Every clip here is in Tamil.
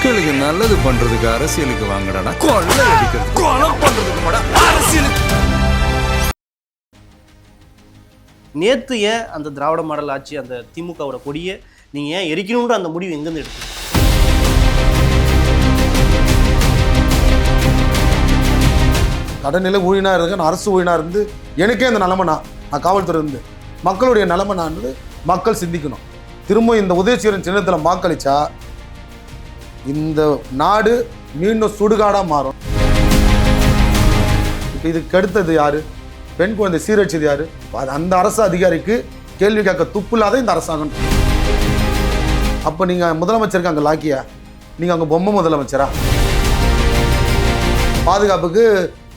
மக்களுக்கு நல்லது பண்றதுக்கு அரசியலுக்கு வாங்கடா, கொள்ளை அடிக்கிறது கொலை பண்றதுக்கு அரசியலுக்கு. நேற்று ஏன் அந்த திராவிட மாடல் ஆட்சி அந்த திமுகவோட கொடியை நீங்கள் ஏன் எரிக்கணுன்ற அந்த முடிவு எங்கேருந்து எடுத்தீங்க? கடைநிலை ஊழியனாக இருக்க நான் அரசு ஊழியனாக இருந்து எனக்கே அந்த நிலைமை நான் காவல்துறை இருந்து மக்களுடைய நிலைமை நான் மக்கள் சிந்திக்கணும். திரும்ப இந்த உதயசீரன் சின்னத்தில் வாக்களிச்சா இந்த நாடு மீண்டும் சுடுகாடாக மாறும். இப்போ இதுக்கு அடுத்தது யாரு? பெண் குழந்தை சீரழிச்சது யாரு? அந்த அரசு அதிகாரிக்கு கேள்வி கேட்க துப்பு இல்லாத இந்த அரசாங்கம். அப்போ நீங்கள் முதலமைச்சருக்கு அங்கே லாக்கியா? நீங்கள் அங்கே பொம்மை முதலமைச்சரா? பாதுகாப்புக்கு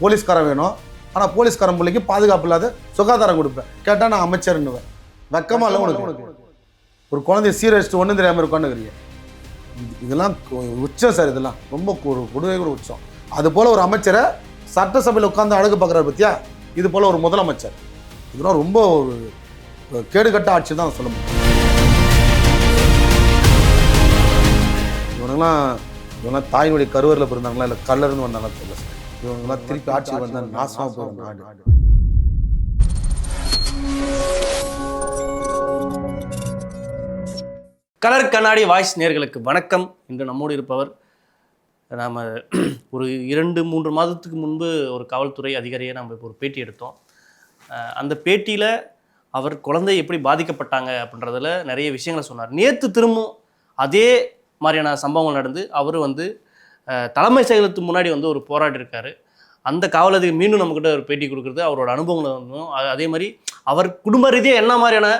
போலீஸ்காரன் வேணும், ஆனால் போலீஸ்காரன் பிள்ளைக்கு பாதுகாப்பு இல்லாத சுகாதாரம் கொடுப்பேன். கேட்டால் நான் அமைச்சர்ன்னுவேன். வெக்கமா இல்லை உனக்கு? ஒரு குழந்தைய சீரழிச்சிட்டு ஒன்றும் தெரியாமல் உட்காந்துக்கிறீங்க. இதெல்லாம் உச்சம் சார். இதெல்லாம் ரொம்ப ஒரு கொடுவை கூட உச்சம். அது போல் ஒரு அமைச்சரை சட்டசபையில் உட்காந்து அழகு பார்க்குறாரு பற்றியா? இது போல் ஒரு முதலமைச்சர். இதெல்லாம் ரொம்ப ஒரு கேடுகட்ட ஆட்சி தான் சொல்ல முடியும். இவங்கெல்லாம் தாயினுடைய கருவறையில் பிறந்தாங்களா இல்லை கல்லருந்து வந்தாங்களா தெரியல சார். இவங்கெல்லாம் திருப்பி ஆட்சி வந்தால் நாசமாக போகிற நாடு. கலர் கண்ணாடி வாய்ஸ் நேயர்களுக்கு வணக்கம். இன்று நம்மோடு இருப்பவர், நாம் ஒரு 2-3 மாதத்துக்கு முன்பு ஒரு காவல்துறை அதிகாரியை நம்ம இப்போ ஒரு பேட்டி எடுத்தோம். அந்த பேட்டியில் அவர் குழந்தை எப்படி பாதிக்கப்பட்டாங்க அப்படின்றதுல நிறைய விஷயங்களை சொன்னார். நேற்று திரும்பவும் அதே மாதிரியான சம்பவங்கள் நடந்து அவர் தலைமை செயலகத்துக்கு முன்னாடி ஒரு போராடி இருக்காரு. அந்த காவலருக்கு மீண்டும் நம்மக்கிட்ட ஒரு பேட்டி கொடுக்குறது, அவரோட அனுபவங்களை அதே மாதிரி அவர் குடும்ப ரீதியாக என்ன மாதிரியான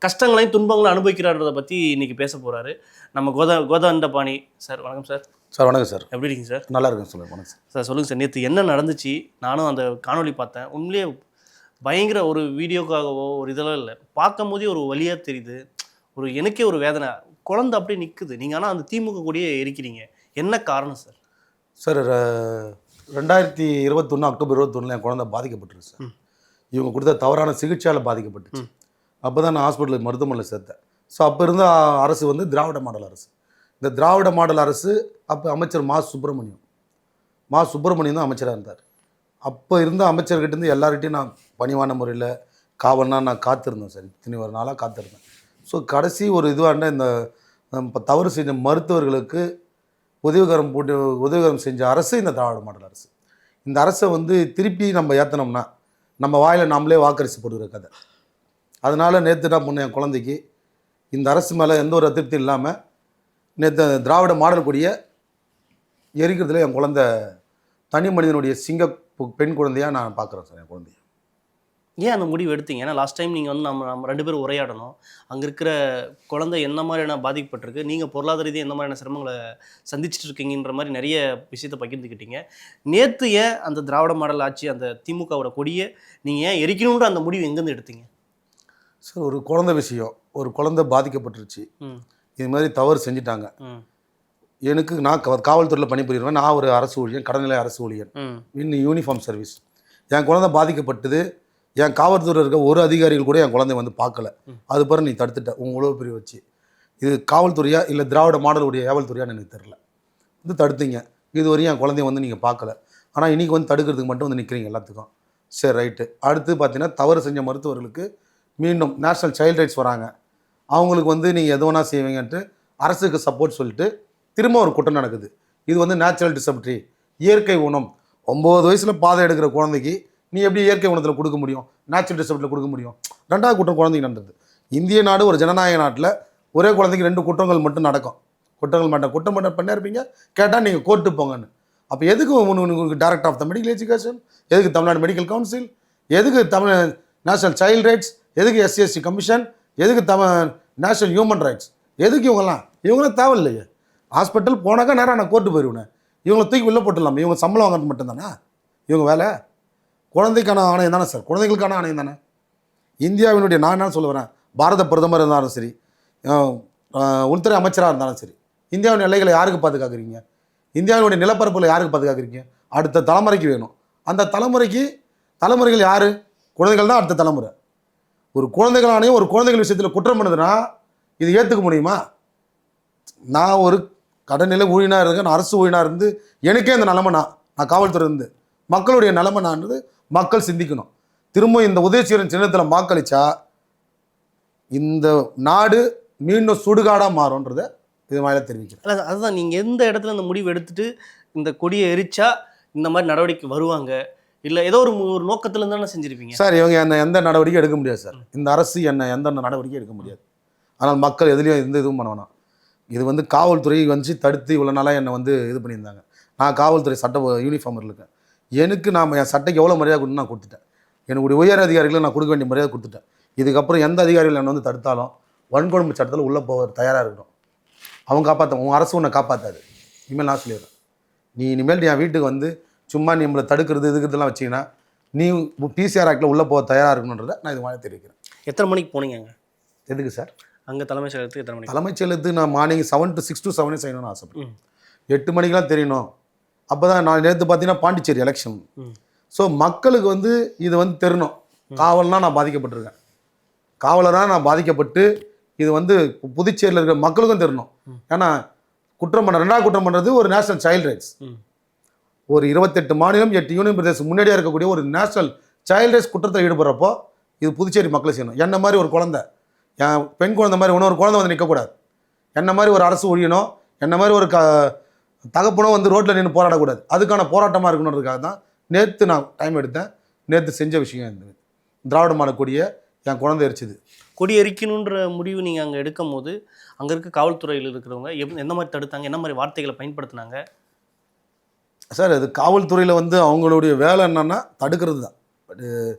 கஷ்டங்களையும் துன்பங்களையும் அனுபவிக்கிறான்றதை பற்றி இன்றைக்கி பேச போகிறாரு. நம்ம கோதண்டபாணி சார். வணக்கம் சார். சார் வணக்கம் சார். எப்படி இருக்கீங்க சார்? நல்லா இருக்குங்க. சொல்லுங்கள். வணக்கம் சார். சார் சொல்லுங்கள் சார், நேற்று என்ன நடந்துச்சு? நானும் அந்த காணொலி பார்த்தேன். உண்மையிலே பயங்கர ஒரு வீடியோக்காகவோ ஒரு இதெல்லாம் இல்லை, பார்க்கும் போதே ஒரு வழியாக தெரியுது. எனக்கே ஒரு வேதனை. குழந்தை அப்படியே நிற்குது. நீங்கள் ஆனால் அந்த திமுக கூடயே இருக்கிறீங்க. என்ன காரணம் சார்? சார் 2021 அக்டோபர் 21 என் குழந்தை பாதிக்கப்பட்டுருச்சு சார். இவங்க கொடுத்த தவறான சிகிச்சையால் பாதிக்கப்பட்டுச்சு. அப்போ தான் நான் ஹாஸ்பிட்டலுக்கு மருத்துவமனையில் சேர்த்தேன். ஸோ அப்போ இருந்த அரசு திராவிட மாடல் அரசு. இந்த திராவிட மாடல் அரசு அப்போ அமைச்சர் மா சுப்பிரமணியம் தான் அமைச்சராக இருந்தார். அப்போ இருந்த அமைச்சர்கிட்டேருந்து எல்லார்கிட்டையும் நான் பணிவான முறையில் காவல்னா நான் காத்திருந்தேன் சார். இத்தனை ஒரு நாளாக காத்திருந்தேன். ஸோ கடைசி ஒரு இதுவாண்ட இந்த இப்போ தவறு செஞ்ச மருத்துவர்களுக்கு உதவிகரம் செஞ்ச அரசு இந்த திராவிட மாடல் அரசு. இந்த அரசை திருப்பி நம்ம ஏற்றினோம்னா நம்ம வாயில் நாமளே வாக்கரிசி போடுகிற கதை. அதனால் நேற்று நான் முன்னே என் குழந்தைக்கு இந்த அரசு மேலே எந்த ஒரு அதிருப்தி இல்லாமல் நேற்று திராவிட மாடல் கொடியை எரிக்கிறதுல என் குழந்தை தனி மனிதனுடைய பெண் குழந்தையாக நான் பார்க்குறேன் சார். என் குழந்தைய ஏன் அந்த முடிவு எடுத்தீங்க? ஏன்னா லாஸ்ட் டைம் நீங்கள் நம்ம 2 பேரும் உரையாடணும். அங்கே இருக்கிற குழந்தை என்ன மாதிரியான பாதிக்கப்பட்டிருக்கு, நீங்கள் பொருளாதார ரீதியாக எந்த மாதிரியான சிரமங்களை சந்திச்சுட்டு இருக்கீங்கன்ற மாதிரி நிறைய விஷயத்தை பகிர்ந்துக்கிட்டீங்க. நேற்று ஏன் அந்த திராவிட மாடல் ஆட்சி அந்த திமுகவோட கொடியை நீங்கள் ஏன் எரிக்கணுன்ற அந்த முடிவு எங்கேருந்து எடுத்தீங்க? சார், ஒரு குழந்தை விஷயம். ஒரு குழந்தை பாதிக்கப்பட்டுருச்சு. இது மாதிரி தவறு செஞ்சுட்டாங்க. நான் காவல்துறையில் பணிபுரிகிறேன். நான் ஒரு அரசு ஊழியன், கடைநிலை அரசு ஊழியன், யூனிஃபார்ம் சர்வீஸ். என் குழந்தை பாதிக்கப்பட்டது. என் காவல்துறை இருக்க ஒரு அதிகாரிகள் கூட என் குழந்தை பார்க்கல. அது பிறகு நீ தடுத்துட்ட உங்களோ பிரிவு வச்சு. இது காவல்துறையா இல்லை திராவிட மாடலுடைய ஏவல்துறையான்னு எனக்கு தெரில. தடுத்தீங்க. இது வரையும் என் குழந்தைய நீங்கள் பார்க்கல. ஆனால் இன்றைக்கி தடுக்கிறதுக்கு மட்டும் நிற்கிறீங்க எல்லாத்துக்கும். சரி, ரைட்டு. அடுத்து பார்த்தீங்கன்னா தவறு செஞ்ச மருத்துவர்களுக்கு மீண்டும் நேஷ்னல் சைல்டு ரைட்ஸ் வராங்க. அவங்களுக்கு நீங்கள் எது வேணா செய்வீங்கன்ட்டு அரசுக்கு சப்போர்ட் சொல்லிட்டு திரும்ப ஒரு குற்றம் நடக்குது. இது நேச்சுரல் டிசபிலிட்டி, இயற்கை ஊனம். 9 வயசில் பாதை எடுக்கிற குழந்தைக்கு நீ எப்படி இயற்கை ஊனத்தில் கொடுக்க முடியும், நேச்சுரல் டிசபிலிட்டியில் கொடுக்க முடியும்? 2வது குற்றம் குழந்தைக்கு நடந்தது. இந்திய நாடு ஒரு ஜனநாயக நாட்டில் ஒரே குழந்தைக்கு 2 குற்றங்கள் மட்டும் நடக்கும். குற்றம் மட்டும் பண்ண இருப்பீங்க. கேட்டால் நீங்கள் கோர்ட்டு போங்கன்னு. அப்போ எதுக்கு உங்களுக்கு director of the medical education, எதுக்கு தமிழ்நாடு மெடிக்கல் கவுன்சில், எதுக்கு நேஷனல் சைல்டு ரைட்ஸ், எதுக்கு SCST கமிஷன், எதுக்கு நேஷனல் ஹியூமன் ரைட்ஸ், எதுக்கு இவங்களாம் தேவையில்லையே. ஹாஸ்பிட்டல் போனாக்கா நேரம் நான் கோர்ட்டு போயிடுவேன். இவங்களை தூக்கி உள்ளே போட்டுடலாம். இவங்க சம்பளம் வாங்குறது மட்டும்தானே இவங்க வேலை? குழந்தைக்கான ஆணையம் தானே சார், குழந்தைகளுக்கான ஆணையம் தானே. இந்தியாவினுடைய நான் என்ன சொல்ல வரேன், பாரத பிரதமர் இருந்தாலும் சரி, உள்துறை அமைச்சராக இருந்தாலும் சரி, இந்தியாவின் எல்லைகளை யாருக்கு பாதுகாக்கிறீங்க? இந்தியாவினுடைய நிலப்பரப்புகளை யாருக்கு பாதுகாக்கிறீங்க? அடுத்த தலைமுறைக்கு வேணும். அந்த தலைமுறைகள் யார்? குழந்தைகள் தான் அடுத்த தலைமுறை. ஒரு குழந்தைகள் ஆணையம் ஒரு குழந்தைகள் விஷயத்தில் குற்றம் பண்ணுதுன்னா இது ஏற்றுக்க முடியுமா? நான் ஒரு கடைநிலை ஊழியனாக இருக்கேன், நான் அரசு ஊழியனாக இருந்து எனக்கே இந்த நிலைமை நான் காவல்துறை இருந்து மக்களுடைய நிலைமை நான்றது மக்கள் சிந்திக்கணும். திரும்ப இந்த உதயசூரியன் சின்னத்தில் வாக்களிச்சா இந்த நாடு மீண்டும் சுடுகாடாக மாறும்ன்றதை இது மாதிரி தெரிவிக்கிறேன். அல்ல அதுதான் நீங்கள் எந்த இடத்துல இந்த முடிவு எடுத்துட்டு இந்த கொடியை எரிச்சா இந்த மாதிரி நடவடிக்கை வருவாங்க, இல்லை ஏதோ ஒரு நோக்கத்துல இருந்தாலும் செஞ்சிருப்பீங்க சார். இவங்க என்ன எந்த நடவடிக்கை எடுக்க முடியாது சார். இந்த அரசு என்ன எந்த நடவடிக்கை எடுக்க முடியாது. ஆனால் மக்கள் எதுலேயும் எந்த இதுவும் பண்ண வேணாம். இது வந்து காவல்துறை வந்து தடுத்து இவ்வளோ நாளாக என்னை வந்து இது பண்ணியிருந்தாங்க. நான் காவல்துறை சட்ட யூனிஃபார்ம் இருக்கேன். எனக்கு என் சட்டைக்கு எவ்வளோ மரியாதை கொடுத்து நான் கொடுத்துட்டேன். என்னுடைய உயர் அதிகாரிகளை நான் கொடுக்க வேண்டிய மரியாதை கொடுத்துட்டேன். இதுக்கப்புறம் எந்த அதிகாரிகள் என்னை வந்து தடுத்தாலும் வன்கொடுமை சட்டத்தில் உள்ளே போக தயாராக இருக்கணும். அவங்க காப்பாற்ற உங்கள் அரசு உன்னை காப்பாற்றாது. இனிமேல் நான் சொல்லிடுறேன். நீ இனிமேல் என் வீட்டுக்கு வந்து சும்மா நீ நம்மளை தடுக்கிறது இதுக்கிறதுலாம் வச்சிங்கன்னா நீ பிசிஆர் ஆக்டில் உள்ளே போக தயாராக இருக்கணுன்றதை நான் இது மாதிரி தெரிவிக்கிறேன். எத்தனை மணிக்கு போனீங்க எதுக்கு சார்? அங்கே தலைமைச் செயலகத்துக்கு எத்தனை மணிக்கு? தலைமைச் செயலகத்துக்கு நான் மார்னிங் 7 to 6 to 7 செய்யணும்னு ஆசைப்பட்டேன். 8 மணிக்கெலாம் தெரியணும். அப்போ தான் நான் நேற்று பார்த்தீங்கன்னா பாண்டிச்சேரி எலெக்ஷன். ஸோ மக்களுக்கு வந்து இது வந்து தெரியணும். காவல்னால் நான் பாதிக்கப்பட்டிருக்கேன், காவலராக நான் பாதிக்கப்பட்டு இது வந்து புதுச்சேரியில் இருக்கிற மக்களுக்கும் தெரியணும். ஏன்னா குற்றம் பண்ணுற 2வது குற்றம் பண்ணுறது ஒரு நேஷனல் சைல்டு ரைட்ஸ். ஒரு 28 மாநிலம் 8 யூனியன் பிரதேசம் முன்னாடியாக இருக்கக்கூடிய ஒரு நேஷனல் சைல்டு ரைட்ஸ் குற்றத்தில் ஈடுபடுறப்போ இது புதுச்சேரி மக்களை செய்யணும். என்ன மாதிரி ஒரு குழந்தை, என் பெண் குழந்தை மாதிரி இன்னொரு குழந்தை வந்து நிற்கக்கூடாது. என்ன மாதிரி ஒரு அரசு ஊழியனோ என்ன மாதிரி ஒரு தகப்பனோ வந்து ரோட்டில் நின்று போராடக்கூடாது. அதுக்கான போராட்டமாக இருக்கணுன்றதுக்காக தான் நேற்று நான் டைம் எடுத்தேன். நேற்று செஞ்ச விஷயம் இருந்தது. திராவிட மாடல் கொடியை என் குழந்தை எரிச்சுது. கொடி எரிக்கணுன்ற முடிவு நீங்கள் அங்கே எடுக்கும் போது அங்கே இருக்க காவல்துறையில் இருக்கிறவங்க எந்த மாதிரி தடுத்தாங்க, என்ன மாதிரி வார்த்தைகளை பயன்படுத்தினாங்க? சார் அது காவல்துறையில் வந்து அவங்களுடைய வேலை என்னன்னா தடுக்கிறது தான். பட்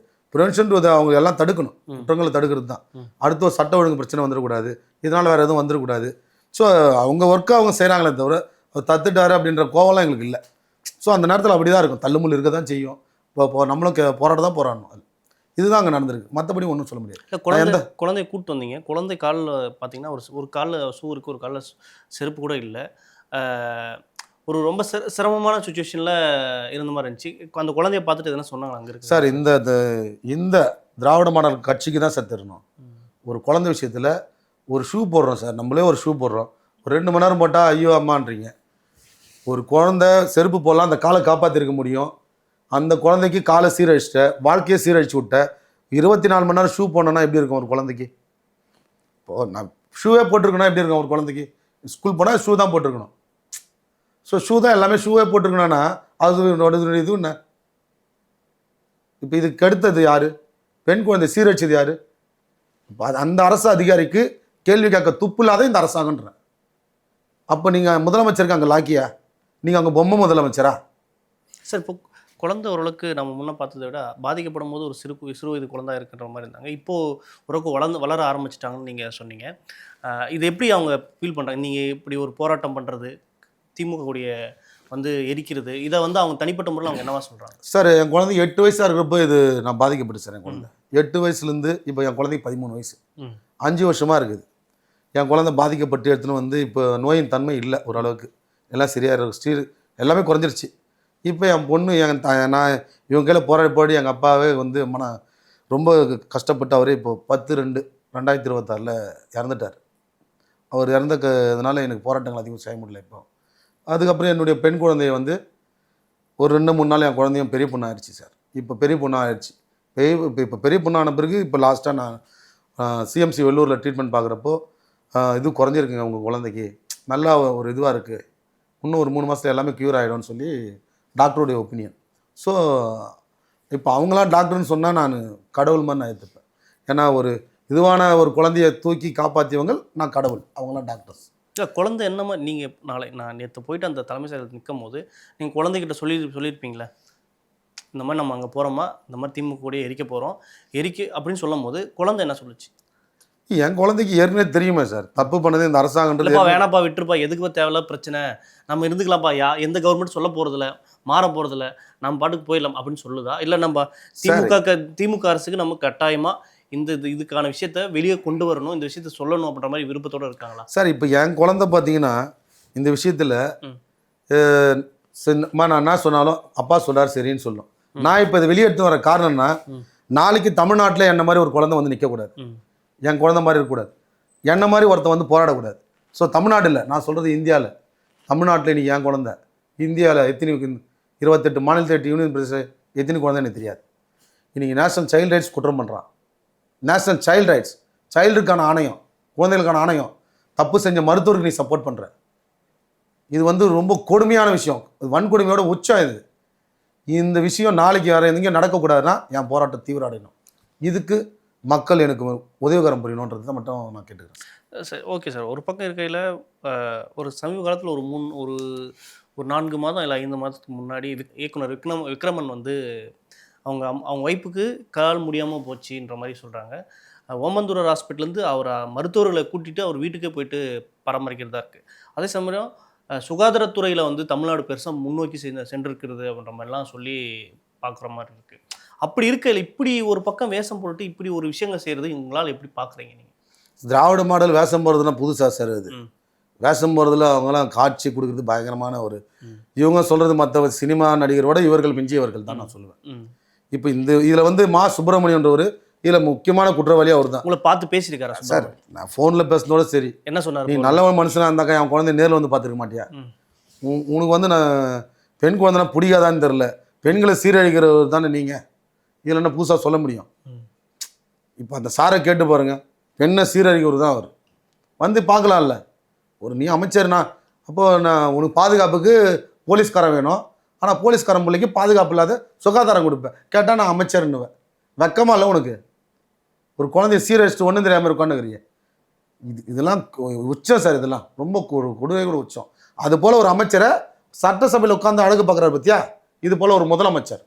ப்ரிவென்ஷன் அவங்க எல்லாம் தடுக்கணும், குற்றங்களை தடுக்கிறது தான். அடுத்து ஒரு சட்ட ஒழுங்கு பிரச்சனை வந்துடக்கூடாது, இதனால் வேறு எதுவும் வந்துடக்கூடாது. ஸோ அவங்க ஒர்க்கை அவங்க செய்கிறாங்களே தவிர தத்துட்டாரு அப்படின்ற கோவம்லாம் எங்களுக்கு இல்லை. ஸோ அந்த நேரத்தில் அப்படி தான் இருக்கும், தள்ளுமுள் இருக்க தான் செய்யும். இப்போ நம்மளும் போராட தான் போராடணும். அது இதுதான் அங்கே நடந்திருக்கு, மற்றபடி ஒன்றும் சொல்ல முடியாது. இல்லை குழந்தைய கூப்பிட்டு வந்தீங்க, குழந்தை காலில் பார்த்தீங்கன்னா ஒரு காலில் ஷூ இருக்குது, ஒரு காலில் செருப்பு கூட இல்லை. ஒரு ரொம்ப சிரமமான சுச்சுவேஷனில் இருந்த மாதிரி இருந்துச்சு. அந்த குழந்தைய பார்த்துட்டு எதனா சொன்னாங்க அங்கே இருக்கு சார்? இந்த திராவிட மாடல் கட்சிக்கு தான் சார் தெரியணும். ஒரு குழந்தை விஷயத்தில் ஒரு ஷூ போடுறோம் சார், நம்மளே ஒரு ஷூ போடுறோம், ஒரு 2 மணி நேரம் போட்டால் ஐயோ அம்மான்றீங்க. ஒரு குழந்தை செருப்பு போடலாம், அந்த காலை காப்பாற்றிருக்க முடியும். அந்த குழந்தைக்கு காலை சீரழிச்சிட்ட, வாழ்க்கையை சீரழிச்சு விட்ட, 24 மணி நேரம் ஷூ போனோன்னா எப்படி இருக்கும் ஒரு குழந்தைக்கு? இப்போது நான் ஷூவே போட்டிருக்கணும் எப்படி இருக்கும் ஒரு குழந்தைக்கு? ஸ்கூல் போனால் ஷூ தான் போட்டிருக்கணும். ஸோ ஷூ தான் எல்லாமே ஷூவே போட்டிருக்கணும்னா அது இது என்ன? இப்போ இதுக்கு அடுத்தது யார்? பெண் குழந்தை சீரழிச்சது யார்? இப்போ அந்த அரசு அதிகாரிக்கு கேள்வி கேட்க துப்பு இல்லாத இந்த அரசாங்கன்றேன். அப்போ நீங்கள் முதலமைச்சருக்கு அங்கே லாக்கியா? நீங்கள் அங்கே பொம்மை முதலமைச்சரா? சார் இப்போ குழந்தை ஓரளவுக்கு நம்ம முன்னே பார்த்ததை விட பாதிக்கப்படும் போது ஒரு சிறு வயது குழந்தை இருக்கின்ற மாதிரி இருந்தாங்க. இப்போது ஓரளவுக்கு வளர ஆரம்பிச்சிட்டாங்கன்னு நீங்கள் சொன்னீங்க. இது எப்படி அவங்க ஃபீல் பண்ணுறாங்க? நீங்கள் இப்படி ஒரு போராட்டம் பண்ணுறது, திமுக கூடிய வந்து எரிக்கிறது, இதை வந்து அவங்க தனிப்பட்ட முறையில் அவங்க என்னவா சொல்கிறாங்க? சார் என் குழந்தை 8 வயசாக இருக்கிறப்போ இது நான் பாதிக்கப்பட்டு சார். என் குழந்தை 8 வயசுலேருந்து இப்போ என் குழந்தைக்கு 13 வயசு, 5 வருஷமாக இருக்குது. என் குழந்தை பாதிக்கப்பட்டு எடுத்துன்னு வந்து இப்போ நோயின் தன்மை இல்லை, ஓரளவுக்கு எல்லாம் சரியாக இருக்கு, எல்லாமே குறைஞ்சிருச்சு. இப்போ என் பொண்ணு நான் இவங்க கையில் போராடி எங்கள் அப்பாவே வந்து ரொம்ப கஷ்டப்பட்டு அவரே இப்போ 10/2/2026 இறந்துட்டார். அவர் இறந்ததுனால எனக்கு போராட்டங்கள் அதிகம் செய்ய முடியல. இப்போ அதுக்கப்புறம் என்னுடைய பெண் குழந்தைய வந்து ஒரு 2-3 நாள் என் குழந்தையும் பெரிய பொண்ணு ஆயிடுச்சு சார். இப்போ பெரிய பொண்ணு ஆயிடுச்சு. இப்போ பெரிய பொண்ணான பிறகு இப்போ லாஸ்ட்டாக நான் சிஎம்சி வெள்ளூரில் ட்ரீட்மெண்ட் பார்க்குறப்போ இது குறைஞ்சிருக்குங்க உங்கள் குழந்தைக்கு, நல்லா ஒரு இதுவாக இருக்குது, இன்னும் ஒரு 3 மாதத்தில் எல்லாமே க்யூர் ஆகிடும்னு சொல்லி டாக்டருடைய ஒப்பீனியன். ஸோ இப்போ அவங்களாம் டாக்டர்னு சொன்னால் நான் கடவுள் மாதிரி நான் ஏற்றுப்பேன். ஏன்னா ஒரு இதுவான ஒரு குழந்தைய தூக்கி காப்பாற்றியவங்க நான் கடவுள், அவங்களாம் டாக்டர்ஸ். இல்லை குழந்தை என்ன மாதிரி நீங்கள் நான் நேற்று போயிட்டு அந்த தலைமை செயலகத்தில் நிற்கும் போது நீங்கள் குழந்தைகிட்ட சொல்லியிருப்பீங்களே, இந்த மாதிரி நம்ம அங்கே போகிறோமா, இந்த மாதிரி திமுக கூட எரிக்க போகிறோம் அப்படின்னு சொல்லும் போது குழந்தை என்ன சொல்லுச்சு? என் குழந்தைக்கு ஏற்கனவே தெரியுமே சார், தப்பு பண்ணது இந்த அரசாங்கன்றது. வேணாப்பா விட்டுருப்பா, எதுக்கு தேவையில்ல பிரச்சனை, நம்ம இருந்துக்கலாம்ப்பா, எந்த கவர்மெண்ட் சொல்ல போகிறதில்ல, மாற போகிறதில்ல, நம்ம பாட்டுக்கு போயிடலாம் அப்படின்னு சொல்லுதா? இல்லை நம்ம திமுக அரசுக்கு நம்ம கட்டாயமாக இதுக்கான விஷயத்த வெளியே கொண்டு வரணும், இந்த விஷயத்த சொல்லணும் அப்படின்ற மாதிரி விருப்பத்தோடு இருக்காங்களா? சார் இப்போ என் குழந்தை பார்த்தீங்கன்னா இந்த விஷயத்தில் நான் என்ன சொன்னாலும் அப்பா சொல்கிறார் சரின்னு சொல்லும். நான் இப்போ இதை வெளியே எடுத்து வர காரணம்னா நாளைக்கு தமிழ்நாட்டில் என்ன மாதிரி ஒரு குழந்தை வந்து நிற்கக்கூடாது, என் குழந்தை மாதிரி இருக்கக்கூடாது, என்ன மாதிரி ஒருத்தன் வந்து போராடக்கூடாது. ஸோ தமிழ்நாடு இல்லை, நான் சொல்கிறது இந்தியாவில் தமிழ்நாட்டில் இன்றைக்கி என் குழந்தை, இந்தியாவில் எத்தனை 28 மாநிலத்தில் 8 யூனியன் பிரதேச எத்தனை குழந்தை எனக்கு தெரியாது. இன்றைக்கி நேஷனல் சைல்டு ரைட்ஸ் குற்றம் பண்ணுறான். நேஷனல் சைல்டு ரைட்ஸ், சைல்டுக்கான ஆணையம், குழந்தைகளுக்கான ஆணையம், தப்பு செஞ்ச மருத்துவருக்கு நீ சப்போர்ட் பண்ணுற. இது ரொம்ப கொடுமையான விஷயம். வன்கொடுமையோட உச்சம் இது. இந்த விஷயம் நாளைக்கு வேறு எங்கேயும் நடக்கக்கூடாதுன்னா என் போராட்டம் தீவிர அடையணும். இதுக்கு மக்கள் எனக்கு உதவிகரம் புரியணுன்றதை மட்டும் நான் கேட்டுக்கிறேன். Sir okay sir. ஒரு பக்கம் இருக்கையில் ஒரு சமீப காலத்தில் ஒரு 4 மாதம் இல்லை 5 மாதத்துக்கு முன்னாடி இயக்குனர் விக்ரமன் வந்து அவங்க ஒய்ஃபுக்கு கால் முடியாமல் போச்சுன்ற மாதிரி சொல்கிறாங்க. ஓமந்தூரார் ஹாஸ்பிட்டல்லேருந்து அவரை மருத்துவர்களை கூட்டிகிட்டு அவர் வீட்டுக்கே போயிட்டு பராமரிக்கிறதா இருக்குது. அதே சமயம் சுகாதாரத்துறையில் வந்து தமிழ்நாடு பெருசாக முன்னோக்கி சென்றிருக்கிறது அப்படின்ற மாதிரிலாம் சொல்லி பார்க்குற மாதிரி இருக்குது. அப்படி இருக்கையில் இப்படி ஒரு பக்கம் வேஷம் போட்டு இப்படி ஒரு விஷயங்கள் செய்கிறது உங்களால் எப்படி பார்க்குறீங்க நீங்கள்? திராவிட மாடல் வேஷம் போகிறதுனா புதுசாக சார். அது வேஷம் போகிறதுல அவங்களாம் காட்சி கொடுக்குறது பயங்கரமான இவங்க சொல்கிறது மற்ற சினிமா நடிகரோட இவர்கள் மிஞ்சியவர்கள் தான் நான் சொல்லுவேன். இப்போ இதில் வந்து மா சுப்பிரமணியன்றவர் இதில் முக்கியமான குற்றவாளியாக அவர் தான். உங்களை பார்த்து பேசியிருக்காரா சார்? நான் ஃபோனில் பேசினோட சரி. என்ன சொன்னார்? நீ நல்லவன் மனுஷனாக இருந்தாக்கா என் குழந்தை நேரில் வந்து பார்த்துருக்க மாட்டியா? உனக்கு வந்து நான் பெண் குழந்தைனா பிடிக்காதான்னு தெரில, பெண்களை சீரழிக்கிறவர் தானே நீங்கள். இதில் என்ன புதுசாக சொல்ல முடியும்? இப்போ அந்த சாரை கேட்டு பாருங்கள், பெண்ணை சீரழிக்கிறவர் தான் அவர். வந்து பார்க்கலாம்ல. நீ அமைச்சர்னா அப்போது நான் உனக்கு பாதுகாப்புக்கு போலீஸ்காரன் வேணும், ஆனால் போலீஸ்காரன் பிள்ளைக்கு பாதுகாப்பு இல்லாத சுகாதாரம் கொடுப்பேன். கேட்டால் நான் அமைச்சர்னுவேன். வெக்கமா இல்லை உனக்கு? ஒரு குழந்தைய சீரழிச்சிட்டு ஒன்றும் தெரியாமல் உட்காந்துக்கிறீங்க. இதெல்லாம் உச்சம் சார். இதெல்லாம் ரொம்ப கொடுமை கூட உச்சம். அது போல் ஒரு அமைச்சரை சட்டசபையில் உட்காந்து அழகு பார்க்குறாரு பற்றியா? இது போல் ஒரு முதலமைச்சர்.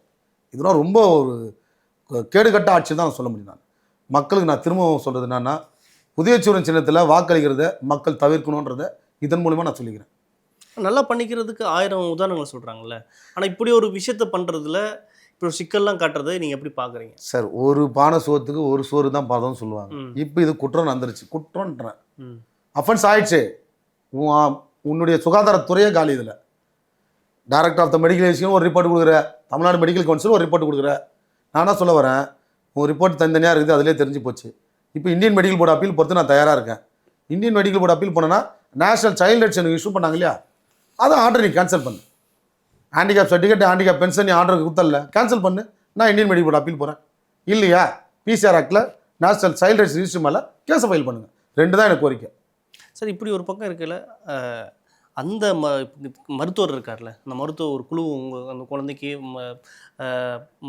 இதெல்லாம் ரொம்ப ஒரு கேடுகட்ட ஆட்சி தான் சொல்ல முடியும். நான் மக்களுக்கு நான் திரும்பவும் சொல்கிறது என்னன்னா, உதயசூரியன் சின்னத்தில் வாக்களிக்கிறத மக்கள் தவிர்க்கணுன்றதை இதன் மூலிமா நான் சொல்லிக்கிறேன். நல்லா பண்ணிக்கிறதுக்கு 1000 உதாரணங்கள் சொல்கிறாங்கல்ல. ஆனால் இப்படி ஒரு விஷயத்த பண்ணுறதுல இப்போ சிக்கல்லாம் காட்டுறதை நீங்கள் எப்படி பார்க்குறீங்க சார்? ஒரு பானை சோத்துக்கு ஒரு சோறு தான் பாதம்னு சொல்லுவாங்க. இப்போ இது குற்றம் வந்துருச்சு. குற்றம்ன்றேன், அஃபென்ஸ் ஆயிடுச்சு. உன்னுடைய சுகாதாரத்துறையே காலி. இதில் director of the medical education ஒரு ரிப்போர்ட் கொடுக்குற, தமிழ்நாடு மெடிக்கல் கவுன்சில் ஒரு ரிப்போர்ட் கொடுக்குற. நான் என்ன சொல்ல வரேன், உன் ரிப்போர்ட் தனித்தனியாக இருக்குது, அதிலே தெரிஞ்சு போச்சு. இப்போ இந்தியன் மெடிக்கல் போர்டு அப்பீல் பொறுத்து நான் தயாராக இருக்கேன். இந்தியன் மெடிக்கல் போர்டு அப்பீல் பண்ணனா நேஷனல் சைல்டு ரைட்ஸ் எனக்கு இஷ்யூ பண்ணாங்க இல்லையா, அதை ஆர்டர் நீ கேன்சல் பண்ணு. ஹேண்டிகேப் சர்டிஃபிகேட், ஹேண்டிகேப் பென்ஷன் நீ ஆர்டருக்கு கொடுத்தல, கேன்சல் பண்ணு. நான் இந்தியன் மெடிக்கல் போர்டு அப்பீல் போகிறேன். இல்லையா, பிசிஆர் ஆக்டில் நேஷனல் சைல்டு ரைட்ஸ் ரிஜிஸ்டர் மேலே கேஸை ஃபைல் பண்ணுங்கள். 2 தான் எனக்கு கோரிக்கை. சார் இப்படி ஒரு பக்கம் இருக்கல, அந்த மருத்துவர் இருக்கார்ல, அந்த மருத்துவ ஒரு குழு அந்த குழந்தைக்கு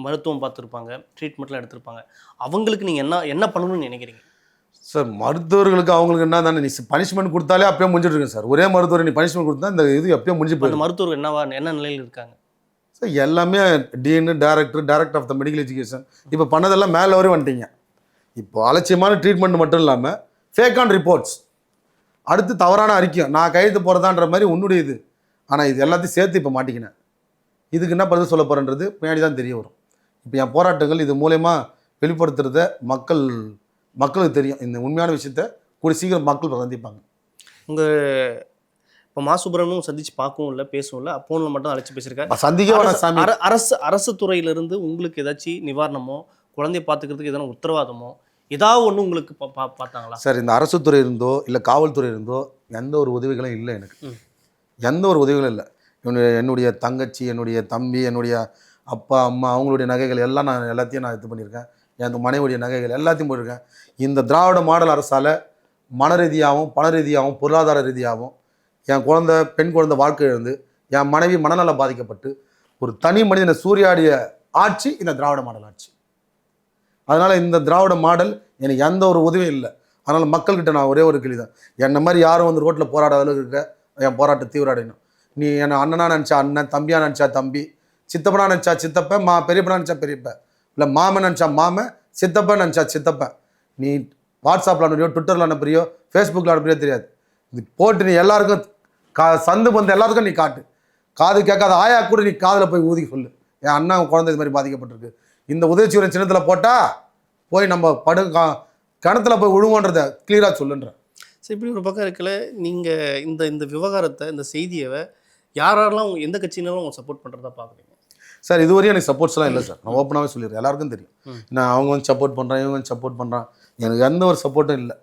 மருத்துவம் பார்த்துருப்பாங்க, ட்ரீட்மெண்ட்லாம் எடுத்திருப்பாங்க. அவங்களுக்கு நீங்கள் என்ன பண்ணணும்னு நினைக்கிறீங்க சார்? மருத்துவர்களுக்கு அவங்களுக்கு என்ன தானே, நீ பனிஷ்மெண்ட் கொடுத்தாலே அப்பயே முடிஞ்சிட்டு இருக்கு சார். ஒரே மருத்துவர் நீ பனிஷ்மெண்ட் கொடுத்தா இந்த இது எப்பயும் முடிஞ்சு போயிடும். மருத்துவர் என்ன நிலையில் இருக்காங்க சார்? எல்லாமே dean, director of the medical education இப்போ பண்ணதெல்லாம் மேலே வரையும் வந்துட்டீங்க. இப்போ அலட்சியமான ட்ரீட்மெண்ட் மட்டும் இல்லாமல் ஃபேக்கான ரிப்போர்ட்ஸ், அடுத்து தவறான அறிக்கை, நான் கையெழுத்து போகிறதான்ற மாதிரி உன்னுடைய இது. ஆனால் இது எல்லாத்தையும் சேர்த்து இப்போ மாட்டிக்கினேன். இதுக்கு என்ன பதில் சொல்ல போகிறேன்றது பின்னாடி தான் தெரிய வரும். இப்போ என் போராட்டங்கள் இது மூலயமா வெளிப்படுத்துறத மக்களுக்கு தெரியும். இந்த உண்மையான விஷயத்த கூடி சீக்கிரம் மக்கள் சந்திப்பாங்க. உங்கள் இப்போ மா சுப்பிரமணியம் சந்திச்சு பார்க்கவும் இல்லை, பேசவும் இல்லை, ஃபோனில் மட்டும் அழைச்சி பேசியிருக்காரு. சந்திக்க அரசு துறையிலிருந்து உங்களுக்கு ஏதாச்சும் நிவாரணமோ, குழந்தைய பார்த்துக்கிறதுக்கு எதனா உத்தரவாதமோ ஏதாவது ஒன்று உங்களுக்கு பார்த்தாங்களா சார்? இந்த அரசு துறை இருந்தோ இல்லை காவல்துறை இருந்தோ எந்த ஒரு உதவிகளும் இல்லை எனக்கு. எந்த ஒரு உதவிகளும் இல்லை. என்னுடைய தங்கச்சி, என்னுடைய தம்பி, என்னுடைய அப்பா அம்மா அவங்களுடைய நகைகள் எல்லாம் நான் எல்லாத்தையும் இது பண்ணியிருக்கேன். என் மனைவியுடைய நகைகள் எல்லாத்தையும் போட்டிருக்கேன். இந்த திராவிட மாடல் அரசால் மன ரீதியாகவும் பண ரீதியாகவும் பொருளாதார ரீதியாகவும் என் பெண் குழந்தை வாழ்க்கை இழந்து, என் மனைவி மனநலம் பாதிக்கப்பட்டு ஒரு தனி மனிதனை சூறையாடிய ஆட்சி இந்த திராவிட மாடல் ஆட்சி. அதனால் இந்த திராவிட மாடல் எனக்கு எந்த ஒரு உதவியும் இல்லை. அதனால் மக்கள்கிட்ட நான் ஒரே ஒரு கேள்வி தான், என்னை மாதிரி யாரும் வந்து ரோட்டில் போராடாத அளவுக்கு இருக்க என் போராட்டம் தீவிரடையணும். நீ என்னை அண்ணனா நினச்சா அண்ணன், தம்பியாக நினச்சா தம்பி, சித்தப்பனா நினச்சா சித்தப்பன், பெரியப்பனா நினச்சா பெரியப்பன், இல்லை மாமன் நினச்சா மாமன், சித்தப்பன் நினச்சா சித்தப்பன். நீ வாட்ஸ்அப்பில் அனுப்புறியோ, ட்விட்டரில் அனுப்புறியோ, ஃபேஸ்புக்கில் அனுப்புறியோ தெரியாது. இது போட்டு நீ எல்லாருக்கும் சந்து பந்து எல்லாருக்கும் நீ காட்டு. காது கேட்காத ஆயா கூட நீ காதில் போய் ஊதி சொல்லு, என் அண்ணா குழந்தை இது மாதிரி பாதிக்கப்பட்டிருக்கு, இந்த உதயசூரியன் சின்னத்தில் போட்டால் போய் நம்ம கிணத்துல போய் விழுவோன்றதை கிளியராக சொல்லுன்றேன். சரி, இப்படி ஒரு பக்கம் இருக்கல, நீங்கள் இந்த விவகாரத்தை, இந்த செய்தியை யாரெல்லாம் எந்த கட்சியினாலும் அவங்க சப்போர்ட் பண்ணுறதா பார்க்குறீங்க சார்? இதுவரையும் எனக்கு சப்போர்ட்ஸ்லாம் இல்லை சார். நான் ஓப்பனாகவே சொல்லிடுறேன், எல்லாருக்கும் தெரியும். நான் அவங்க வந்து சப்போர்ட் பண்ணுறேன், இவங்க வந்து சப்போர்ட் பண்ணுறான், எனக்கு எந்த ஒரு சப்போர்ட்டும் இல்லை.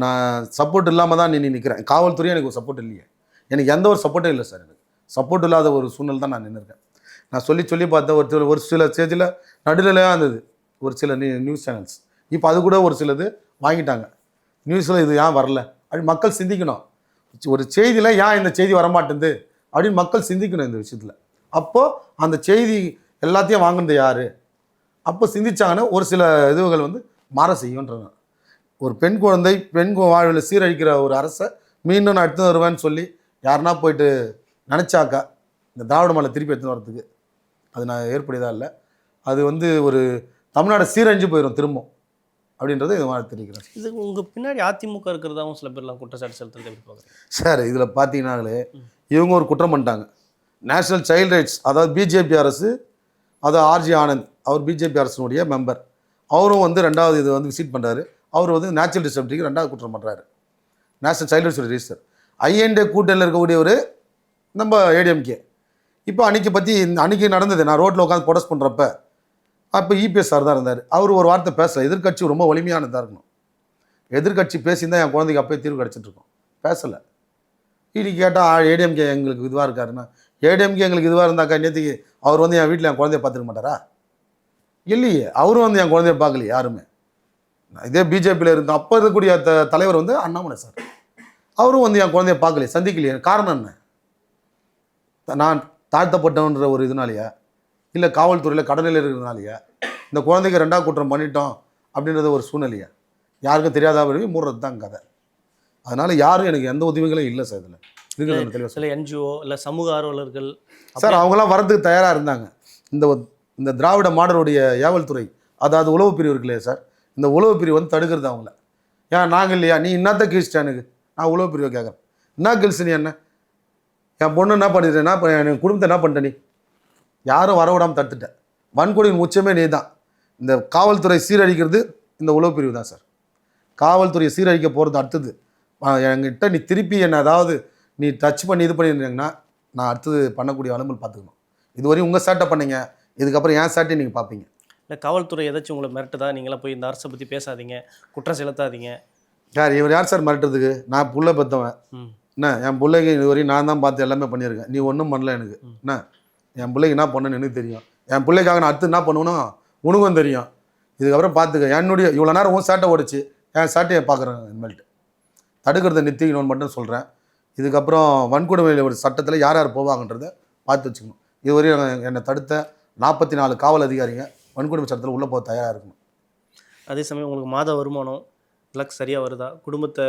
நான் சப்போர்ட் இல்லாமல் தான் நீ நிற்கிறேன். காவல்துறையும் எனக்கு ஒரு சப்போர்ட் இல்லையே. எனக்கு எந்த ஒரு சப்போர்ட்டும் இல்லை சார். எனக்கு சப்போர்ட் இல்லாத ஒரு சூழ்நிலை தான் நான் நின்றுருக்கேன். நான் சொல்லி பார்த்தேன். ஒரு சில ஸ்டேஜில் நடுநிலையாக இருந்தது ஒரு சில நியூஸ் சேனல்ஸ். இப்போ அது கூட ஒரு சிலது வாங்கிட்டாங்க. நியூஸில் இது ஏன் வரல அப்படி மக்கள் சிந்திக்கணும். ஒரு செய்தியில் ஏன் இந்த செய்தி வரமாட்டேங்குது அப்படின்னு மக்கள் சிந்திக்கணும் இந்த விஷயத்தில். அப்போது அந்த செய்தி எல்லாத்தையும் வாங்கினது யார்? அப்போ சிந்திச்சாங்கன்னா ஒரு சில இதுவுகள் வந்து மாற செய்யுன்றாங்க. ஒரு பெண் குழந்தை வாழ்வில் சீரழிக்கிற ஒரு அரசை மீண்டும் நான் எடுத்து வருவேன்னு சொல்லி யாருன்னா போயிட்டு நினச்சாக்கா இந்த திராவிட மாடலை திருப்பி எடுத்துன்னு வரதுக்கு அது நான் ஏற்புடையதா இல்லை. அது வந்து ஒரு தமிழ்நாடு சீரழிஞ்சு போயிடும் திரும்பவும் அப்படின்றது இது மாதிரி தெரிவிக்கிறேன். இது உங்கள் பின்னாடி அதிமுக இருக்கிறதாவும் சில பேர்லாம் குற்றச்சாட்டு செலுத்துறது எப்படி பார்க்குறேன் சார்? இதில் பார்த்தீங்கன்னாலே இவங்க ஒரு குற்றம் பண்ணிட்டாங்க. நேஷனல் சைல்டு ரைட்ஸ், அதாவது பிஜேபி அரசு, அதாவது ஆர்ஜி ஆனந்த், அவர் பிஜேபி அரசினுடைய மெம்பர். அவரும் வந்து ரெண்டாவது இது வந்து விசிட் பண்ணுறாரு. அவர் வந்து நேச்சுரல் டிசபிலிட்டிக்கு ரெண்டாவது குற்றம் பண்ணுறாரு. நேஷனல் சைல்டு ரைட்ஸ் ரிஜிஸ்டர் ஐஎன்டே கூட்டணியில் இருக்கக்கூடிய ஒரு நம்ம ஏடிஎம்கே. இப்போ அன்றைக்கி நடந்தது, நான் ரோட்டில் உட்காந்து ப்ரொடெஸ்ட் பண்ணுறப்ப அப்போ இபிஎஸ் சார் தான் இருந்தார். அவர் ஒரு வார்த்தை பேசலை. எதிர்கட்சி ரொம்ப வலிமையானதாக இருக்கணும். எதிர்கட்சி பேசியிருந்தால் என் குழந்தைக்கு அப்போயே தீர்வு கிடச்சிட்ருக்கோம். பேசலை. இன்னைக்கு கேட்டால் ஏடிஎம்கே எங்களுக்கு இதுவாக இருக்காருன்னா, ஏடிஎம்கே எங்களுக்கு இதுவாக இருந்தாக்கா நேற்றுக்கு அவர் வந்து என் வீட்டில் என் குழந்தைய பார்த்துக்க மாட்டாரா? இல்லையே, அவரும் வந்து என் குழந்தைய பார்க்கலையே யாருமே. இதே பிஜேபியில் இருந்த அப்போ இருக்கக்கூடிய தலைவர் வந்து அண்ணாமலை சார், அவரும் வந்து என் குழந்தைய பார்க்கலையே, சந்திக்கலையே. காரணம் என்ன? நான் தாழ்த்தப்பட்டவன்ற ஒரு இதனாலையா, இல்லை காவல்துறையில் கடனில் இருக்கிறதுனாலையா, இந்த குழந்தைக்கு ரெண்டாவது குற்றம் பண்ணிட்டோம் அப்படின்றது ஒரு சூழ்நிலையா? யாருக்கும் தெரியாத மூடுறது தான் கதை. அதனால் யாரும் எனக்கு எந்த உதவிகளும் இல்லை சார். இதில் தெளிவாக சில என்ஜிஓ இல்லை சமூக ஆர்வலர்கள் சார் அவங்களாம் வரதுக்கு தயாராக இருந்தாங்க. இந்த திராவிட மாடலுடைய ஏவல் துறை, அதாவது உளவு பிரிவு இருக்கு இல்லையா சார், இந்த உளவு பிரிவு வந்து தடுக்கிறது அவங்கள. ஏன் நாங்கள் இல்லையா? நீ என்னத்த கிழிச்சிட்ட? எனக்கு நான் உளவு பிரிவை கேட்குறேன். என்ன கிழிச்சு நீ? என்ன என் பொண்ணு என்ன பண்ணிட்டேன்? என் குடும்பத்தை என்ன பண்ணிட்ட? நீ யாரும் வரவிடாமல் தடுத்துட்டேன். வன்கொடுமையின் உச்சமே நீ தான். இந்த காவல்துறை சீரழிக்கிறது இந்த உளவு பிரிவு தான் சார். காவல்துறையை சீரழிக்க போகிறது அடுத்தது. என்கிட்ட நீ திருப்பி என்ன ஏதாவது நீ டச் பண்ணி இது பண்ணியிருந்தீங்கன்னா நான் அடுத்தது பண்ணக்கூடிய வளம்பல் பார்த்துக்கணும். இதுவரையும் உங்கள் சேட்டை பண்ணீங்க, இதுக்கப்புறம் என் சேட்டை நீங்கள் பார்ப்பீங்க. இல்லை காவல்துறை ஏதாச்சும் உங்களை மிரட்டுதா? நீங்களாம் போய் இந்த அரசை பற்றி பேசாதீங்க, குற்றம் செலுத்தாதீங்க. யார் இவர்? யார் சார் மிரட்டுறதுக்கு? நான் புள்ள பெற்றவன். என்ன என் பிள்ளைக்கு இதுவரையும் நான் தான் பார்த்து எல்லாமே பண்ணியிருக்கேன். நீ ஒன்றும் பண்ணல எனக்கு. என்ன என் பிள்ளைக்கு என்ன பண்ணணும்னு எனக்கு தெரியும். என் பிள்ளைக்காக நான் அடுத்து என்ன பண்ணுவேன்னு உனக்கும் தெரியும். இதுக்கப்புறம் பார்த்துக்க. என்னுடைய இவ்வளோ நேரம் உன் சேட்டை ஓடிச்சு, என் சேட்டையை பார்க்குறேன். இனிமேல்ட்டு தடுக்கிறத நிறுத்திக்கணும்னு மட்டும் சொல்கிறேன். இதுக்கப்புறம் வன்கொடுமை ஒரு சட்டத்தில் யார் யார் போவாங்கன்றதை பார்த்து வச்சுக்கணும். இதுவரையும் என்னை தடுத்த 44 காவல் அதிகாரிங்க வன்கொடுமை சட்டத்தில் உள்ளே போக தயாராக இருக்கணும். அதே சமயம் உங்களுக்கு மாத வருமானம் இலக்கு சரியாக வருதா? குடும்பத்தை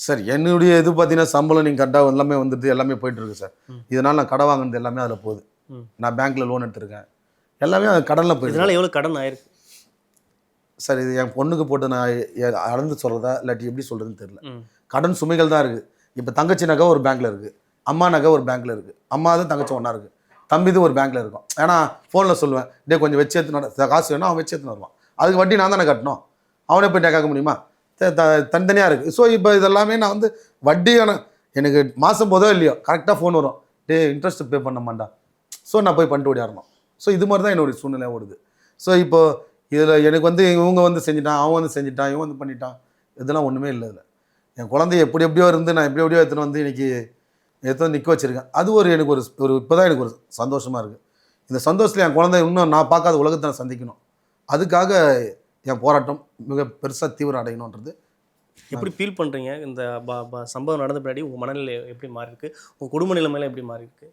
சார் என்னுடைய இது பார்த்தீங்கன்னா சம்பளம் நீங்கள் கரெக்டாக எல்லாமே வந்துட்டு எல்லாமே போயிட்டுருக்கு சார். இதனால் நான் கடை வாங்கினது எல்லாமே அதில் போகுது. நான் பேங்க்கில் லோன் எடுத்திருக்கேன். எல்லாமே அது கடனில் போயிடுது. இதனால் எவ்வளோ கடன் ஆயிருக்கு சார்? இது என் பொண்ணுக்கு போட்டு நான் அளந்து சொல்கிறதா இல்லாட்டி எப்படி சொல்கிறதுன்னு தெரியல. கடன் சுமைகள் தான் இருக்குது. இப்போ தங்கச்சி நகை ஒரு பேங்க்கில் இருக்குது, அம்மா நகை ஒரு பேங்க்கில் இருக்குது, அம்மா தான் தங்கச்சி ஒன்றா இருக்குது, தம்பிது ஒரு பேங்க்கில் இருக்கும். ஏன்னா ஃபோனில் சொல்லுவேன், டே கொஞ்சம் வச்சு எடுத்துன்னு காசு வேணும், அவன் வச்சு எடுத்துன்னு வருவான். அதுக்கு வட்டி நான் தானே கட்டணும். அவனே போய் கேட்க முடியுமா? தனித்தனியாக இருக்குது. ஸோ இப்போ இதெல்லாமே நான் வந்து வட்டியான எனக்கு மாதம் போதோ இல்லையோ கரெக்டாக ஃபோன் வரும், டே இன்ட்ரெஸ்ட் பே பண்ண மாட்டா. ஸோ நான் போய் பண்ணிட்டு ஓடியாரணும். ஸோ இது மாதிரி தான் என்னுடைய சூழ்நிலை ஓடுது. ஸோ இப்போது இதில் எனக்கு வந்து இவங்க வந்து செஞ்சுட்டான், அவன் வந்து செஞ்சுட்டான், இவன் வந்து பண்ணிட்டான், இதெல்லாம் ஒன்றுமே இல்லை. இதில் என் குழந்தைய எப்படியோ இருந்து நான் எப்படியோ எடுத்துன்னு வந்து இன்றைக்கி எடுத்து நிற்க வச்சுருக்கேன். அது எனக்கு ஒரு இப்போ தான் எனக்கு ஒரு சந்தோஷமாக இருக்குது. இந்த சந்தோஷத்தில் என் குழந்தை இன்னும் நான் பார்க்காத உலகத்தை நான் சந்திக்கணும். அதுக்காக என் போராட்டம் மிக பெருசாக தீவிரம் அடையணுன்றது. எப்படி ஃபீல் பண்ணுறீங்க? இந்த சம்பவம் நடந்த பின்னாடி உங்கள் மனநிலை எப்படி மாறி இருக்கு? உங்கள் குடும்ப நிலைமையில எப்படி மாறி இருக்கு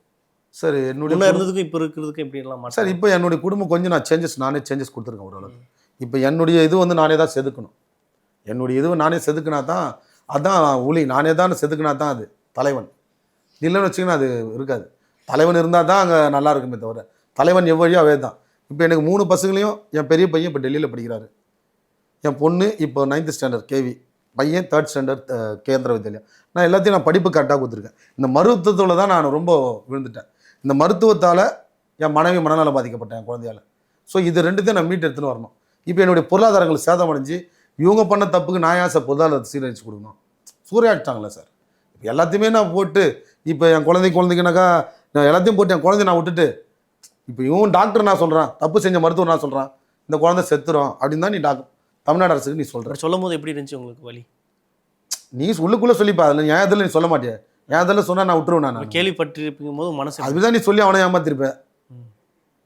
சார்? என்னுடைய இருந்ததுக்கும் இப்போ இருக்கிறதுக்கும் எப்படிலாம் சார்? இப்போ என்னுடைய குடும்பம் கொஞ்சம் நானே சேஞ்சஸ் கொடுத்துருக்கேன் ஓரளவுக்கு. இப்போ என்னுடைய இது வந்து நானே தான் செதுக்கணும். என்னுடைய இதுவை நானே செதுக்கினா தான் அதான் ஒளி. நானே தான் செதுக்கினா தான் அது தலைவன். இல்லைன்னு வச்சிங்கன்னா அது இருக்காது. தலைவன் இருந்தால் தான் அங்கே நல்லா இருக்குமே தவிர தலைவன் எவ்வழியோ அவே தான். இப்போ எனக்கு 3 பசங்களையும் என் பெரிய பையன் இப்போ டெல்லியில் படிக்கிறாரு. என் பொண்ணு இப்போ 9th ஸ்டாண்டர்ட் கேவி, பையன் 3rd ஸ்டாண்டர்ட் கேந்திர வித்யாலயா. நான் எல்லாத்தையும் நான் படிப்பு கரெக்டாக கொடுத்துருக்கேன். இந்த மருத்துவத்தில் தான் நான் ரொம்ப விழுந்துட்டேன். இந்த மருத்துவத்தால் என் மனைவி மனநலம் பாதிக்கப்பட்டேன், என் குழந்தையால். ஸோ இது ரெண்டுத்தையும் நான் மீட்டு எடுத்துன்னு வரணும். இப்போ என்னுடைய பொருளாதாரங்கள் சேதமடைஞ்சு இவங்க பண்ண தப்புக்கு நான் ஏன் சார் பொருளாதாரத்தை சீரழிச்சு கொடுக்கணும்? சூறையாடிட்டாங்களே சார். இப்போ எல்லாத்தையுமே நான் போட்டு இப்போ என் குழந்தைக்குனாக்கா நான் எல்லாத்தையும் போட்டு என் குழந்தைய நான் விட்டுட்டு இப்போ இவன் டாக்டர் நான் சொல்கிறான், தப்பு செஞ்ச மருத்துவர் நான் சொல்கிறான், இந்த குழந்தை செத்துரும் அப்படின்னு தான் நீ தமிழ்நாடு அரசுக்கு நீ சொல்கிற. சொல்லும் போது எப்படி இருந்துச்சு உங்களுக்கு வலி? நீ உள்ளுக்குள்ளே சொல்லிப்பா, அதில் நியாயத்தில் நீ சொல்ல மாட்டியா? ஏன் அதெல்லாம் சொன்னால் நான் விட்டுருவேன் நான். கேள்விப்பட்டிருக்கும் போது மனசு அதுதான் நீ சொல்லி அவனை ஏமாத்திருப்பேன்.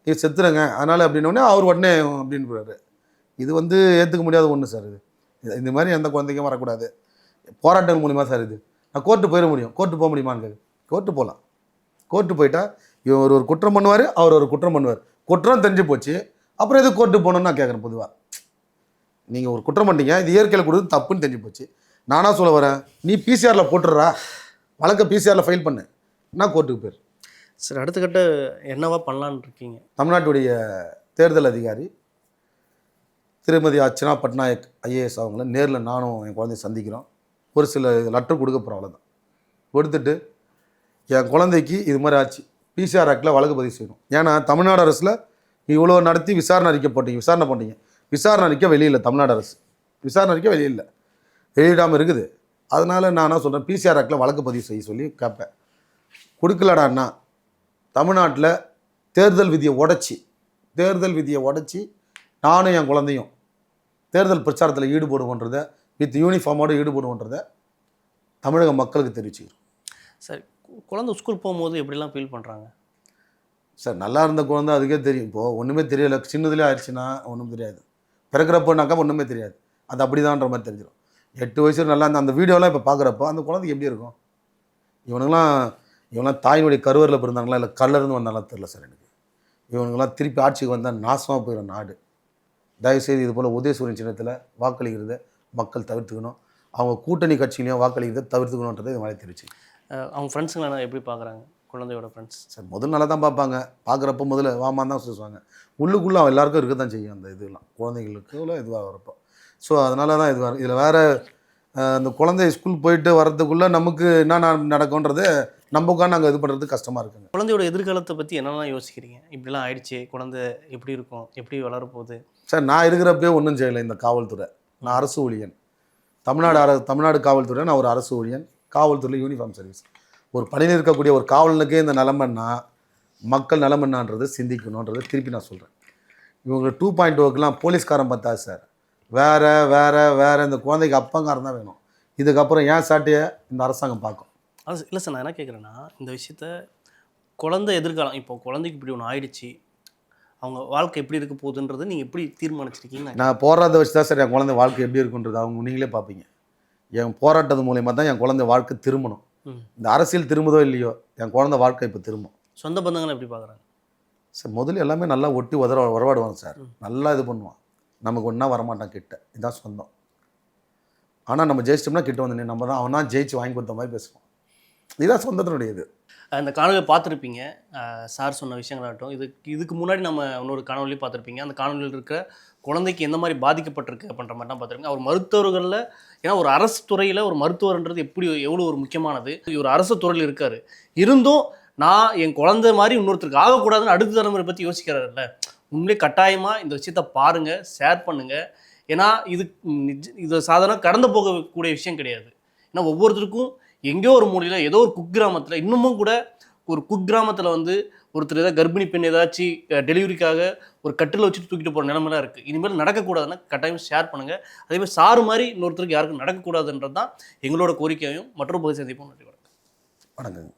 நீ செத்துறங்க அதனால் அப்படின்னோடனே அவர் உடனே அப்படின்னு போறாரு. இது வந்து ஏற்றுக்க முடியாத ஒன்று சார். இந்த மாதிரி எந்த குழந்தைக்கும் வரக்கூடாது. போராட்டங்கள் மூலிமா சார் இது. நான் கோர்ட்டு போயிட முடியும். கோர்ட்டு போக முடியுமான்னு கோர்ட்டு போகலாம். கோர்ட்டு போயிட்டா இவன் ஒரு குற்றம் பண்ணுவார், அவர் ஒரு குற்றம் பண்ணுவார். குற்றம் தெரிஞ்சு போச்சு, அப்புறம் எது கோர்ட்டு போகணுன்னு நான் கேட்குறேன். பொதுவாக நீங்கள் ஒரு குற்றம் பண்ணிட்டீங்க, இது இயற்கையில் கொடுத்து தப்புன்னு தெரிஞ்சு போச்சு. நானாக சொல்ல வரேன், நீ பிசிஆரில் போட்டுடுறா, வழக்கை பிசிஆரில் ஃபைல் பண்ணு, நான் கோர்ட்டுக்கு போயிரு. சரி, அடுத்த கட்ட என்னவா பண்ணலான்னு இருக்கீங்க? தமிழ்நாட்டுடைய தேர்தல் அதிகாரி திருமதி அர்ச்சனா பட்நாயக் ஐஏஎஸ் அவங்கள நேரில் நானும் என் குழந்தைய சந்திக்கிறோம். ஒரு சில லெட்டர் கொடுக்க போகிறோம். அவ்வளோதான். கொடுத்துட்டு என் குழந்தைக்கு இது மாதிரி ஆச்சு, பிசிஆர் ஆக்டில் வழக்கு பதிவு செய்யணும். ஏன்னா தமிழ்நாடு அரசில் இவ்வளோ நடத்தி விசாரணை அறிக்கை போட்டீங்க, விசாரணை பண்ணிட்டீங்க. விசாரணை அறிக்கை வெளியில் தமிழ்நாடு அரசு விசாரணை அறிக்கை வெளியில் வெளியிடாமல் இருக்குது. அதனால் நான் என்ன சொல்கிறேன், பிசிஆர் ஆக்டில் வழக்கு பதிவு செய்ய சொல்லி கேட்பேன். கொடுக்கலடான்னா தமிழ்நாட்டில் தேர்தல் விதியை உடச்சி நானும் என் குழந்தையும் தேர்தல் பிரச்சாரத்தில் ஈடுபடுவோன்றதை வித் யூனிஃபார்மோடு ஈடுபடுவோன்றதை தமிழக மக்களுக்கு தெரிவிச்சுக்கிறோம். சரி, குழந்தை ஸ்கூல் போகும்போது எப்படிலாம் ஃபீல் பண்ணுறாங்க சார்? நல்லா இருந்த குழந்தை அதுக்கே தெரியும். இப்போது ஒன்றுமே தெரியலை, சின்னதுலேயே ஆயிடுச்சுன்னா ஒன்றும் தெரியாது. பிறக்கிறப்போனாக்கா ஒன்றுமே தெரியாது, அது அப்படிதான்ற மாதிரி தெரிஞ்சிடும். 8 வயசு நல்லா அந்த வீடியோலாம் இப்போ பார்க்குறப்போ அந்த குழந்தைக்கு எப்படி இருக்கும்? இவங்களாம் தாயினுடைய கருவரில் பிறந்தாங்களா இல்லை கல்லருந்து வந்தாலும் தெரில சார் எனக்கு. இவனுங்களாம் திருப்பி ஆட்சிக்கு வந்தால் நாசமாக போயிடும் நாடு. தயவுசெய்து இது போல் உதயசூரியன் சின்னத்தில் வாக்களிக்கிறத மக்கள் தவிர்த்துக்கணும். அவங்க கூட்டணி கட்சியிலையும் வாக்களிக்கிறத தவிர்த்துக்கணுன்றதை இது மாதிரி தெரிவிச்சு. அவங்க ஃப்ரெண்ட்ஸுங்களை எப்படி பார்க்குறாங்க? குழந்தையோட ஃப்ரெண்ட்ஸ் சார் முதல்ல நல்லா தான் பார்ப்பாங்க. பார்க்குறப்ப முதல்ல வாமான் தான் சொல்லுவாங்க. உள்ளுக்குள்ளே அவன் எல்லாருக்கும் இருக்க தான் செய்யும் அந்த இதெல்லாம், குழந்தைங்களுக்கு இதுவாக வரப்போ. ஸோ அதனால தான் இதுவாக இதில் வேறு அந்த குழந்தை ஸ்கூல் போயிட்டு வர்றதுக்குள்ளே நமக்கு என்ன நடக்கும்ன்றது நமக்காக நாங்கள் இது பண்ணுறது கஷ்டமாக இருக்குங்க. குழந்தையோட எதிர்காலத்தை பற்றி என்னெல்லாம் யோசிக்கிறீங்க? இப்படிலாம் ஆயிடுச்சு, குழந்தை எப்படி இருக்கும், எப்படி வளரப்போகுது? சார் நான் இருக்கிறப்பே ஒன்றும் செய்யலை இந்த காவல்துறை. நான் அரசு ஊழியன், தமிழ்நாடு காவல்துறை. நான் ஒரு அரசு ஊழியன், காவல்துறையில் யூனிஃபார்ம் சர்வீஸ். ஒரு பணியில் இருக்கக்கூடிய ஒரு காவலனுக்கே இந்த நிலமன்னா மக்கள் நிலமன்னான்றது சிந்திக்கணுன்றது திருப்பி நான் சொல்கிறேன். இவங்க 2.0க்கெலாம் போலீஸ்காரன் பார்த்தா சார், வேறு இந்த குழந்தைக்கு அப்பங்காரம் தான் வேணும். இதுக்கப்புறம் ஏன் சாட்டையை இந்த அரசாங்கம் பார்க்கும். அது இல்லை சார், நான் என்ன கேட்குறேன்னா, இந்த விஷயத்த குழந்தை எதிர்காலம், இப்போ குழந்தைக்கு இப்படி ஒன்று ஆயிடுச்சு, அவங்க வாழ்க்கை எப்படி இருக்க போகுதுன்றது நீங்கள் எப்படி தீர்மானிச்சிருக்கீங்க? நான் போராட்டத்தை வச்சு தான் சார் என் குழந்தை வாழ்க்கை எப்படி இருக்குன்றது அவங்க நீங்களே பார்ப்பீங்க. என் போராட்டத்து மூலயமா தான் என் குழந்தை வாழ்க்கை திரும்பணும். இந்த அரசியல் திரும்புதோ இல்லையோ என் குழந்தை வாழ்க்கை இப்போ திரும்பும். சொந்த பந்தங்களை எப்படி பார்க்குறாங்க சார்? முதல்ல எல்லாமே நல்லா ஒட்டி உறவாடுவாங்க சார், நல்லா இது பண்ணுவான். நமக்கு ஒன்றா வரமாட்டான் கிட்ட, இதுதான் சொந்தம். ஆனால் நம்ம ஜெயிச்சிட்டோம்னா கிட்ட வந்து நம்ம தான் அவன் தான் ஜெயிச்சு வாங்கி கொடுத்த மாதிரி பேசுவான். இதுதான் சொந்தத்தினுடைய இது. அந்த காணொலியை பார்த்துருப்பீங்க, சார் சொன்ன விஷயங்களாகட்டும். இதுக்கு முன்னாடி நம்ம இன்னொரு காணொலியும் பார்த்துருப்பீங்க. அந்த காணொலியில் இருக்கிற குழந்தைக்கு எந்த மாதிரி பாதிக்கப்பட்டிருக்கு அப்படின்ற மாதிரிலாம் பார்த்துருப்பீங்க. அவர் மருத்துவர்களில், ஏன்னா ஒரு அரசு துறையில் ஒரு மருத்துவர்ன்றது எவ்வளோ ஒரு முக்கியமானது. ஒரு அரசு துறையில் இருக்கார், இருந்தும் நான் என் குழந்தை மாதிரி இன்னொருத்தருக்கு ஆகக்கூடாதுன்னு அடுத்த தலைமுறை பற்றி யோசிக்கிறாருல்ல. உண்மையிலே கட்டாயமாக இந்த விஷயத்தை பாருங்கள், ஷேர் பண்ணுங்கள். ஏன்னா இது சாதாரண கடந்து போகக்கூடிய விஷயம் கிடையாது. ஏன்னா ஒவ்வொருத்தருக்கும் எங்கேயோ ஒரு மூலையில் ஏதோ ஒரு குக்கிராமத்தில், இன்னமும் கூட ஒரு குக்கிராமத்தில் வந்து ஒருத்தர் ஏதாவது கர்ப்பிணி பெண் ஏதாச்சும் டெலிவரிக்காக ஒரு கட்டில் வச்சுட்டு தூக்கிட்டு போகிற நிலமெல்லாம் இருக்குது. இனிமேல் நடக்கக்கூடாதுன்னா கட்டாயம் ஷேர் பண்ணுங்கள். அதேமாதிரி சாரு மாதிரி இன்னொருத்தருக்கு யாருக்கும் நடக்கக்கூடாதுன்றது தான் எங்களோட கோரிக்கையும். மற்றொரு பகுதி சந்திப்போம். நன்றி, வணக்கம். வணக்கங்க.